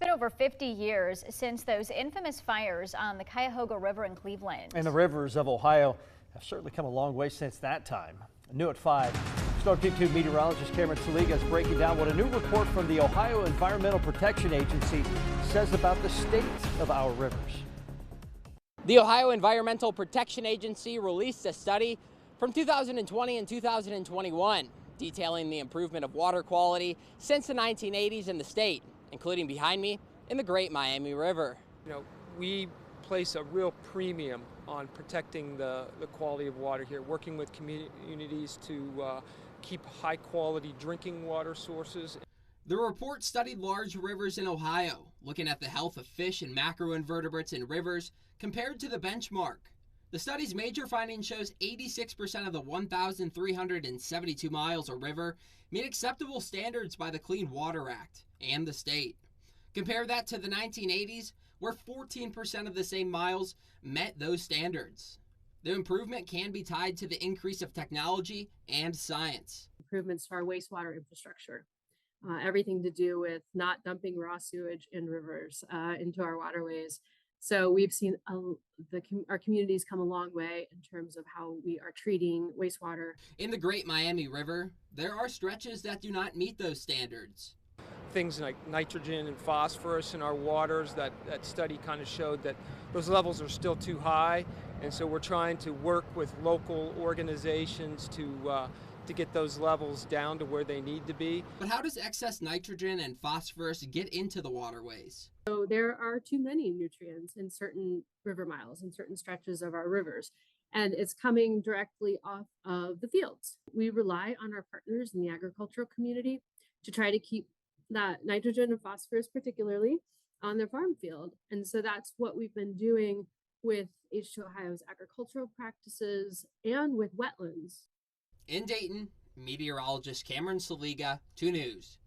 It's been over 50 years since those infamous fires on the Cuyahoga River in Cleveland. And the rivers of Ohio have certainly come a long way since that time. New at 5, Storm Team 2 meteorologist Cameron Saliga is breaking down what a new report from the Ohio Environmental Protection Agency says about the state of our rivers. The Ohio Environmental Protection Agency released a study from 2020 and 2021 detailing the improvement of water quality since the 1980s in the state, including behind me in the Great Miami River. You know, we place a real premium on protecting the quality of water here, working with communities to keep high quality drinking water sources. The report studied large rivers in Ohio, looking at the health of fish and macroinvertebrates in rivers compared to the benchmark. The study's major finding shows 86% of the 1,372 miles of river meet acceptable standards by the Clean Water Act and the state. Compare that to the 1980s, where 14% of the same miles met those standards. The improvement can be tied to the increase of technology and science. Improvements to our wastewater infrastructure, everything to do with not dumping raw sewage in rivers into our waterways. So we've seen our communities come a long way in terms of how we are treating wastewater. In the Great Miami River, there are stretches that do not meet those standards. Things like nitrogen and phosphorus in our waters, that study kind of showed that those levels are still too high. And so we're trying to work with local organizations to get those levels down to where they need to be. But how does excess nitrogen and phosphorus get into the waterways? So there are too many nutrients in certain river miles and certain stretches of our rivers, and it's coming directly off of the fields. We rely on our partners in the agricultural community to try to keep that nitrogen and phosphorus particularly on their farm field. And so that's what we've been doing with H2 Ohio's agricultural practices and with wetlands. In Dayton, meteorologist Cameron Saliga, 2 News.